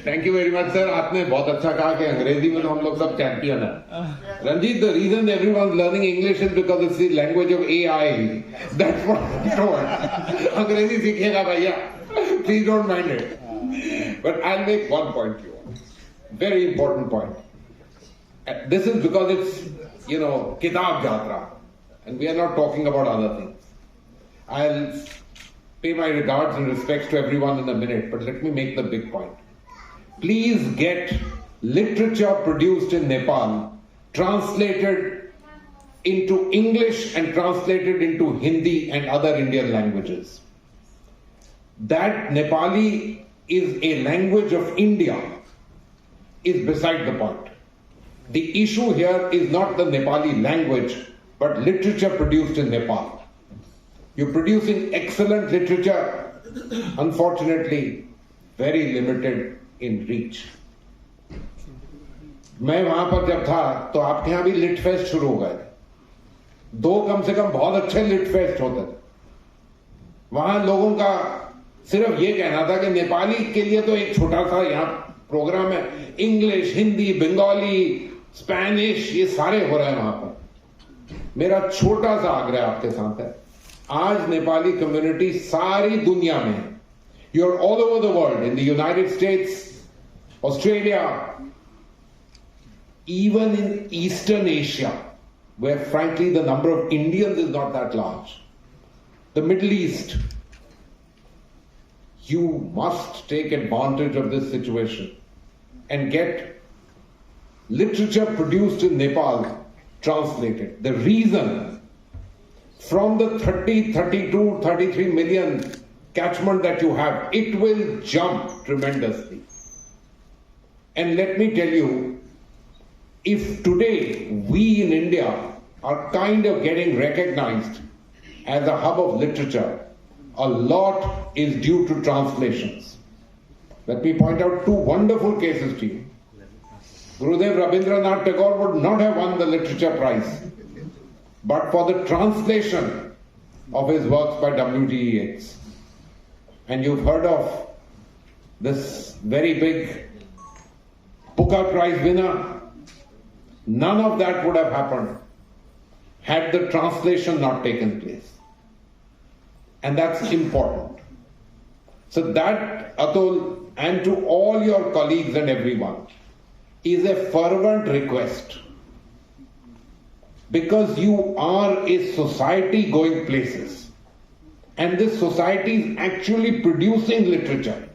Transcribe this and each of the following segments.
Thank you very much sir. आपने बहुत अच्छा कहा कि अंग्रेजी में तो हम लोग सब चैंपियन हैं. Ranjit, the reason everyone is learning English is because it's the language of AI. That's what I'm told. अंग्रेजी सीखिएगा भैया. Please don't mind it. But I'll make one point to you. Very important point. This is because it's, Kitab Jatra. And we are not talking about other things. I'll pay my regards and respects to everyone in a minute, but let me make the big point. Please get literature produced in Nepal translated into English and translated into Hindi and other Indian languages. That Nepali is a language of India is beside the point. The issue here is not the Nepali language, but literature produced in Nepal. You're producing excellent literature, unfortunately, very limited in reach. मैं वहां पर जब था तो आपके यहां भी lit fest शुरू हो गए. 2 कम से कम बहुत अच्छे लिट फेस्ट होते थे. वहां लोगों का सिर्फ ये कहना था कि नेपाली के लिए तो एक छोटा सा यहाँ प्रोग्राम है, इंग्लिश, हिंदी, बंगाली, स्पेनिश, ये सारे हो रहे हैं वहां पर. मेरा छोटा सा आग्रह आपके साथ है, आज नेपाली कम्युनिटी सारी दुनिया में, you are all over the world, in the United States, Australia, even in Eastern Asia, where frankly the number of Indians is not that large, the Middle East, you must take advantage of this situation and get literature produced in Nepal translated. The reason, from the 30, 32, 33 million catchment that you have, it will jump tremendously. And let me tell you, if today we in India are kind of getting recognized as a hub of literature, a lot is due to translations. Let me point out 2 wonderful cases to you. Gurudev Rabindranath Tagore would not have won the literature prize but for the translation of his works by W.G. Yeats. And you've heard of this very big Booker Prize winner. None of that would have happened had the translation not taken place. And that's important. So that, Atul, and to all your colleagues and everyone, is a fervent request. Because you are a society going places. And this society is actually producing literature.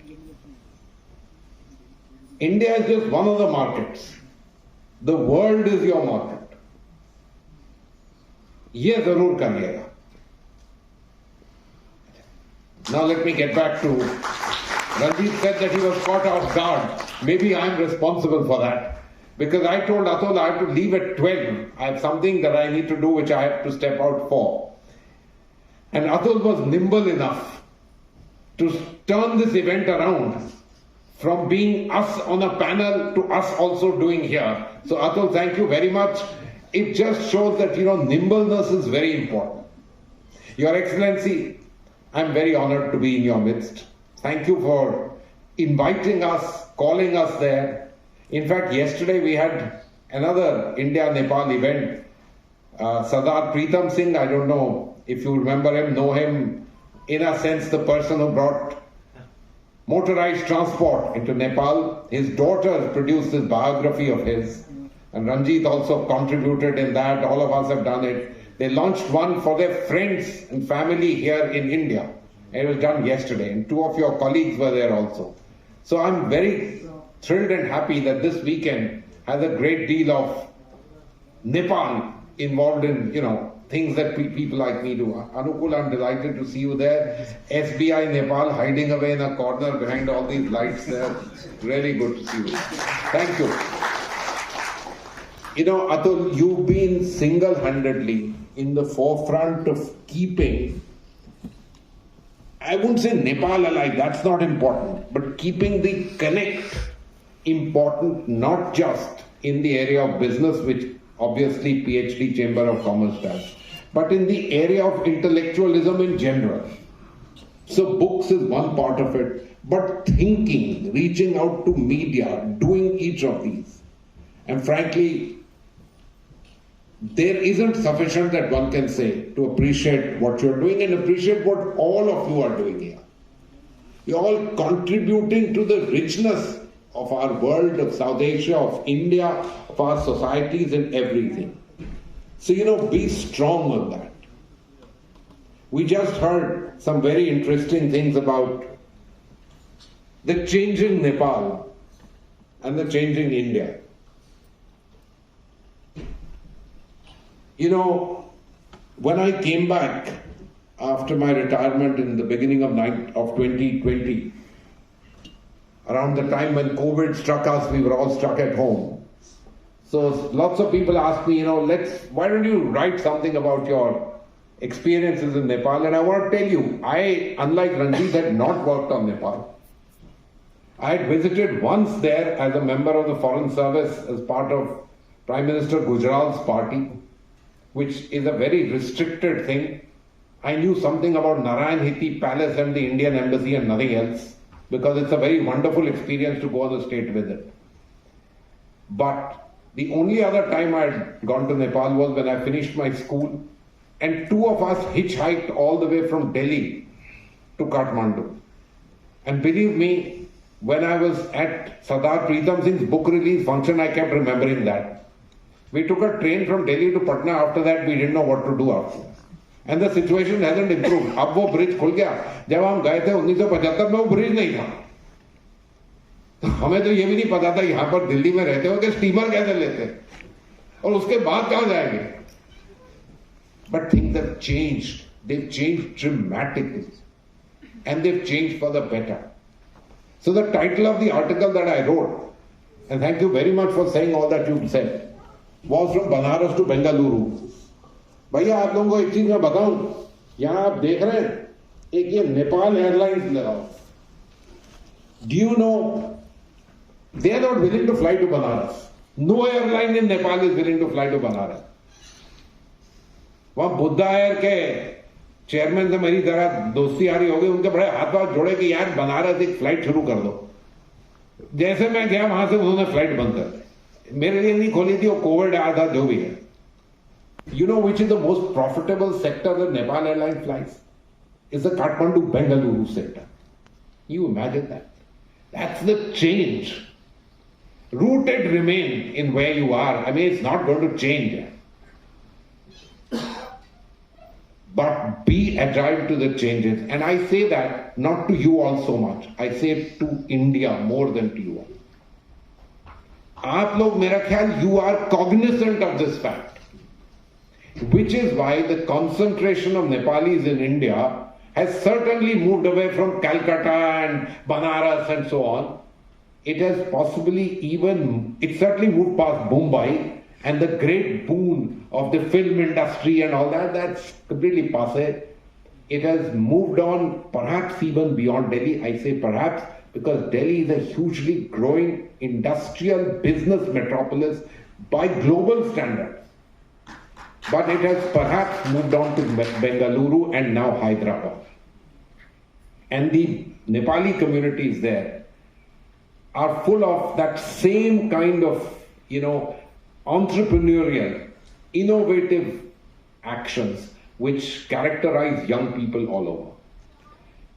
India is just one of the markets. The world is your market. ये जरूर करिएगा. Now let me get back to, Ranjit said that he was caught off guard. Maybe I am responsible for that. Because I told Atul I have to leave at 12. I have something that I need to do which I have to step out for. And Atul was nimble enough to turn this event around from being us on a panel to us also doing here. So Atul, thank you very much. It just shows that, nimbleness is very important. Your Excellency, I'm very honored to be in your midst. Thank you for inviting us, calling us there. In fact, yesterday we had another India-Nepal event. Sardar Pritam Singh, I don't know if you remember him, know him, in a sense the person who brought motorized transport into Nepal. His daughter produced this biography of his, and Ranjit also contributed in that. All of us have done it. They launched one for their friends and family here in India. It was done yesterday, and 2 of your colleagues were there also. So I'm very thrilled and happy that this weekend has a great deal of Nepal involved in, things that people like me do. Anukul, I'm delighted to see you there. SBI Nepal hiding away in a corner behind all these lights there. Really good to see you. Thank you. Atul, you've been single-handedly in the forefront of keeping, I wouldn't say Nepal alive, that's not important, but keeping the connect important, not just in the area of business, which obviously PhD Chamber of Commerce does, but in the area of intellectualism in general. So books is one part of it, but thinking, reaching out to media, doing each of these. And frankly, there isn't sufficient that one can say to appreciate what you're doing and appreciate what all of you are doing here. You're all contributing to the richness of our world, of South Asia, of India, of our societies and everything. So, be strong on that. We just heard some very interesting things about the changing Nepal and the changing India. When I came back after my retirement in the beginning of 2020, around the time when COVID struck us, we were all stuck at home. So lots of people asked me, why don't you write something about your experiences in Nepal? And I want to tell you, I, unlike Ranjit, had not worked on Nepal. I had visited once there as a member of the Foreign Service as part of Prime Minister Gujral's party, which is a very restricted thing. I knew something about Narayan Hiti Palace and the Indian Embassy and nothing else, because it's a very wonderful experience to go on a state visit. But the only other time I had gone to Nepal was when I finished my school, and two of us hitchhiked all the way from Delhi to Kathmandu. And believe me, when I was at Sardar Pritam Singh's book release function, I kept remembering that. We took a train from Delhi to Patna. After that, we didn't know what to do after. And the situation hasn't improved. अब वो bridge खुल गया. जब हम गए थे 1975 में वो ब्रिज नहीं था. तो हमें तो ये भी नहीं पता था यहाँ पर दिल्ली में रहते हो कि स्टीमर कैसे लेते और उसके बाद कहाँ जाएंगे. But things have changed. They've changed dramatically. And they've changed for the better. So the title of the article that I wrote, and thank you very much for saying all that you've said, was From Banaras to Bengaluru. भैया आप लोगों को एक चीज मैं बताऊं, यहां आप देख रहे हैं एक ये नेपाल एयरलाइंस लगाओ. Do you know they are not willing to fly to Banaras. No airline in Nepal is willing to fly to Banaras. वहां बुद्धा एयर के चेयरमैन से मेरी तरह दोस्ती आ रही होगी, उनके बड़े हाथ पाथ जोड़े कि यार बनारस एक फ्लाइट शुरू कर दो. जैसे मैं गया वहां से उन्होंने फ्लाइट बंद कर दी. मेरे लिए नहीं खोली थी, वो कोविड आया था, जो भी है. You know which is the most profitable sector that Nepal Airlines flies? Is the Kathmandu-Bengaluru sector. You imagine that? That's the change. Rooted remain in where you are. I mean, it's not going to change. But be agile to the changes. And I say that not to you all so much. I say it to India more than to you all. आप लोग मेरा ख्याल, you are cognizant of this fact. Which is why the concentration of Nepalis in India has certainly moved away from Calcutta and Banaras and so on. It has it certainly moved past Mumbai, and the great boon of the film industry and all that, that's completely passé. It has moved on perhaps even beyond Delhi. I say perhaps because Delhi is a hugely growing industrial business metropolis by global standards. But it has perhaps moved on to Bengaluru and now Hyderabad. And the Nepali communities there are full of that same kind of, entrepreneurial, innovative actions which characterize young people all over.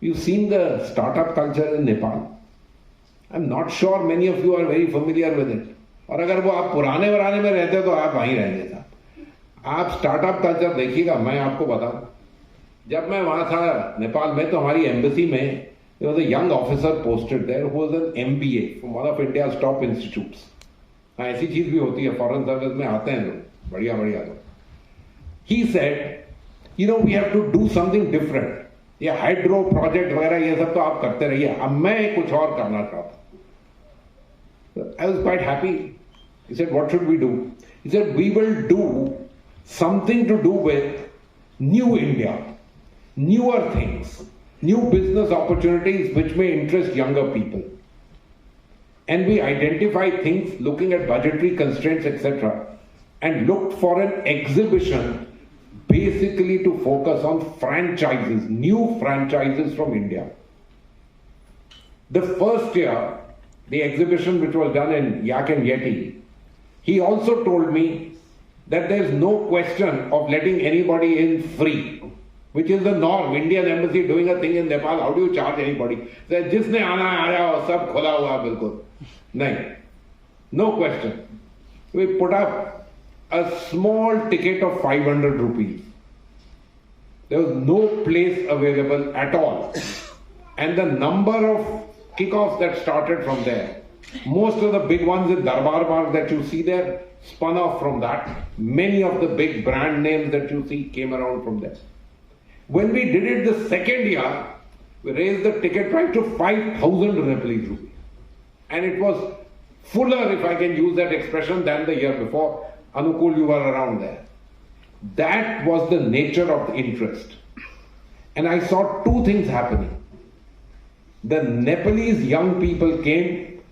You've seen the startup culture in Nepal. I'm not sure many of you are very familiar with it. और अगर वो आप पुराने Varane में रहते तो आप वहीं रहेंगे साहब. आप स्टार्टअप कल्चर देखिएगा. मैं आपको बताऊं, जब मैं वहां था नेपाल में तो हमारी एम्बेसी में there was a young officer posted there who was an MBA from one of India's top institutes. हाँ, ऐसी चीज भी होती है, फॉरेन सर्विस में आते हैं लोग बढ़िया बढ़िया लोग. He said, we have to do something different. ये हाइड्रो प्रोजेक्ट वगैरह ये सब तो आप करते रहिए, अब मैं कुछ और करना चाहता हूं. I was quite happy. He said, what should we do? He said, we will do something to do with new India, newer things, new business opportunities which may interest younger people. And we identified things looking at budgetary constraints, etc., and looked for an exhibition basically to focus on franchises, new franchises from India. The first year, the exhibition which was done in Yak and Yeti, he also told me that there is no question of letting anybody in free, which is the norm. Indian embassy doing a thing in Nepal, how do you charge anybody? Say, jisne aana hai aaya, sab khola hua hai bilkul. Nahin. No question. We put up a small ticket of 500 rupees. There was no place available at all. And the number of kickoffs that started from there, most of the big ones in Darbar Bagh that you see there, spun off from that. Many of the big brand names that you see came around from there. When we did it the second year, we raised the ticket price to 5,000 Nepalese rupees. And it was fuller, if I can use that expression, than the year before. Anukul, you were around there. That was the nature of the interest. And I saw two things happening. The Nepalese young people came,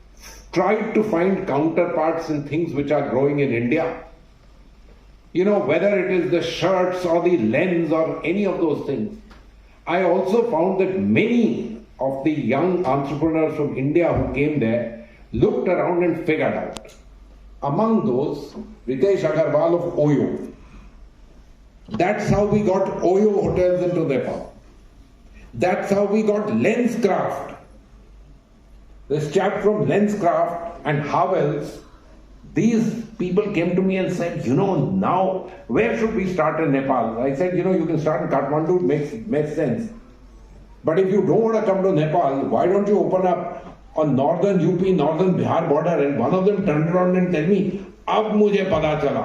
tried to find counterparts in things which are growing in India. You know, whether it is the shirts or the lens or any of those things. I also found that many of the young entrepreneurs from India who came there looked around and figured out. Among those, Ritesh Agarwal of Oyo. That's how we got Oyo hotels into Nepal. That's how we got Lenscraft. This chap from Lenscraft and Havels, these people came to me and said, you know, now where should we start in Nepal? I said, you know, you can start in Kathmandu, it makes sense. But if you don't want to come to Nepal, why don't you open up on northern UP, northern Bihar border? And one of them turned around and told me, अब मुझे पता चला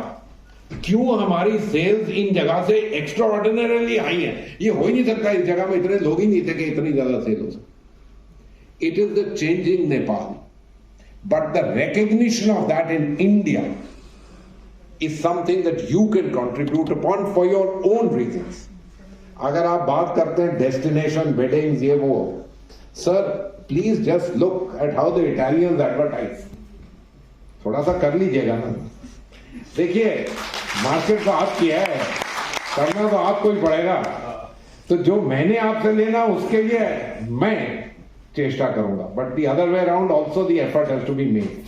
क्यों हमारी sales इन जगह से एक्स्ट्राऑर्डिनरीली high है. ये हो ही नहीं सकता, इस जगह में इतने लोग ही नहीं थे कि इतनी ज्यादा सेल हो सकती. It is the changing Nepal. But the recognition of that in India is something that you can contribute upon for your own reasons. अगर आप बात करते हैं destination, weddings, ये वो, sir, please just look at how the Italians advertise. थोड़ा सा कर लीजिएगा ना. देखिए, मार्केट तो आपकी है, करना तो आपको ही पड़ेगा. तो जो मैंने आपसे लेना उसके लिए मैं चेष्टा करूंगा. But the other way around also the effort has to be made.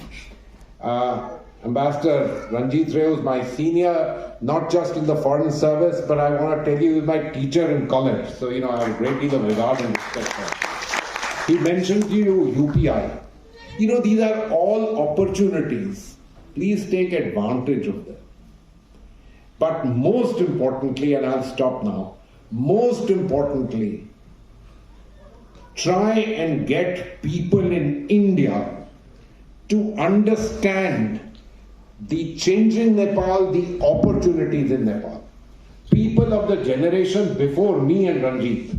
Ambassador Ranjit Ray was my senior, not just in the foreign service, but I want to tell you, he was my teacher in college. So, you know, I have a great deal of regard and respect for him. He mentioned to you UPI. You know, these are all opportunities. Please take advantage of them. But most importantly, and I'll stop now, most importantly, try and get people in India to understand the changing Nepal, the opportunities in Nepal. People of the generation before me and Ranjit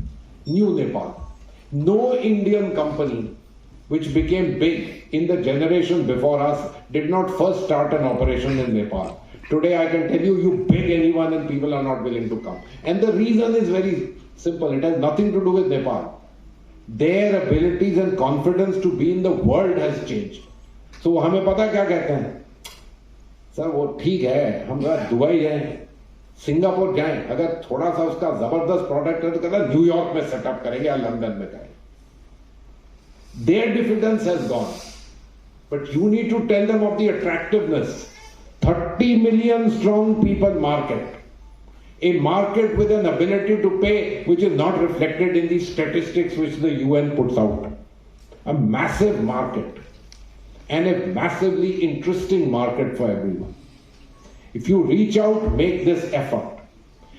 knew Nepal. No Indian company which became big in the generation before us did not first start an operation in Nepal. Today I can tell you, you beg anyone and people are not willing to come. And the reason is very simple. It has nothing to do with Nepal. Their abilities and confidence to be in the world has changed. So हमें पता क्या कहते हैं? Sir वो ठीक है, हम Dubai जाएं, सिंगापुर जाएं, अगर थोड़ा सा उसका जबरदस्त प्रोडक्ट है तो कहता न्यूयॉर्क में सेटअप करेंगे या लंदन में करेंगे. Their diffidence has gone. But you need to tell them of the attractiveness. 30 million strong people market. A market with an ability to pay which is not reflected in the statistics which the UN puts out. A massive market. And a massively interesting market for everyone. If you reach out, make this effort.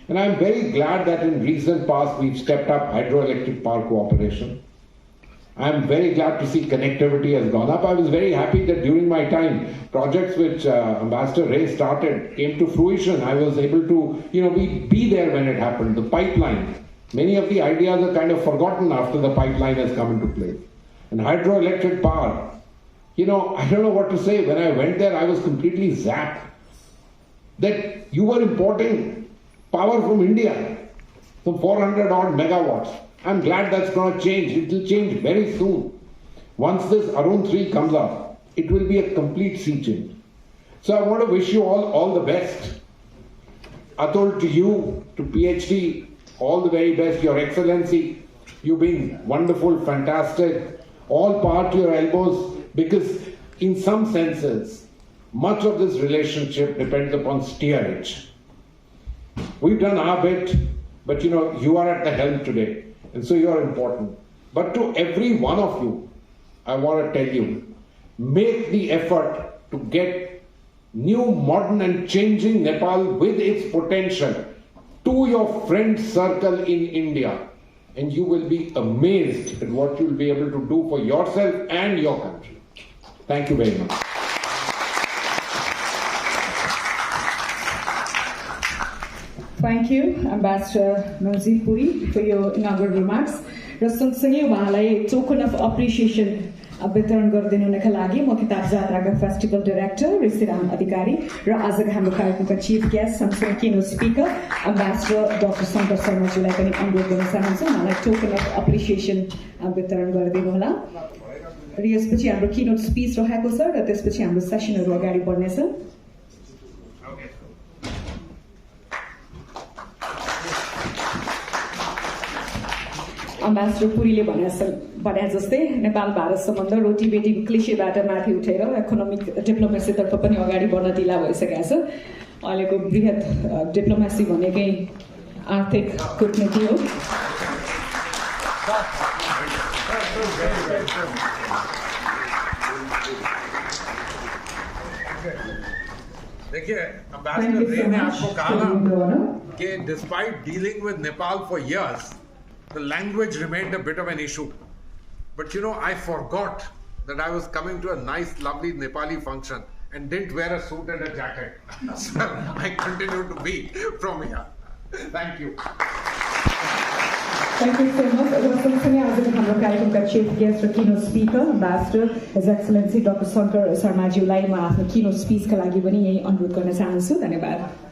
And I'm very glad that in recent past we've stepped up hydroelectric power cooperation. I'm very glad to see connectivity has gone up. I was very happy that during my time, projects which Ambassador Ray started came to fruition. I was able to, be there when it happened. The pipeline. Many of the ideas are kind of forgotten after the pipeline has come into place. And hydroelectric power. I don't know what to say. When I went there, I was completely zapped that you were importing power from India, some 400 odd megawatts. I'm glad that's going to change. It will change very soon. Once this Arun 3 comes up, it will be a complete sea change. So I want to wish you all the best. Atul, to you, to PhD, all the very best, Your Excellency. You've been wonderful, fantastic, all power to your elbows, because in some senses, much of this relationship depends upon steerage. We've done our bit, but you are at the helm today, and so you are important. But to every one of you, I want to tell you, make the effort to get new, modern and changing Nepal with its potential to your friend circle in India, and you will be amazed at what you will be able to do for yourself and your country. Thank you very much. Thank you, Ambassador Manjeet Puri, for your inaugural remarks. र सँगसँगै उहाँलाई token of appreciation वितरण गरिदिनुका लागि म किताब जात्राका festival director Rishiram अधिकारी र आजको हाम्रो कार्यक्रमका चिफ गेस्ट सँगसँगै किनोट स्पिकर एम्बेसडर डाक्टर शङ्कर शर्माज्यूलाई पनि अनुरोध गर्न चाहन्छु उहाँलाई टोकन अफ अप्रिसिएसन वितरण गरिदिनु होला र यसपछि हाम्रो किनोट स्पिच रहेको छ र त्यसपछि हाम्रो सेसनहरू अगाडि बढ्नेछ एम्बेसडर पुरीले भने जस्तै नेपाल भारत सम्बन्ध रोटी बेटी क्लिसेबाट माथि उठेर इकोनोमिक डिप्लोमेसीतर्फ पनि अगाडि बढ्न ढिला भइसकेको छ अहिलेको बृहत डिप्लोमेसी भनेकै आर्थिक कूटनीति हो देखिए एम्बेसडर रे ने आपको कहा ना कि despite dealing with Nepal for years the language remained a bit of an issue. But I forgot that I was coming to a nice, lovely Nepali function and didn't wear a suit and a jacket. So I continue to be from here. Thank you. Thank you so much. सँगसँगै आजको हाम्रो कार्यक्रमका chief guest र keynote speaker ambassador his excellency doctor Shankar शर्माज्यूलाई म आफ्नो किनोट स्पिचका लागि पनि यही अनुरोध गर्न चाहन्छु धन्यवाद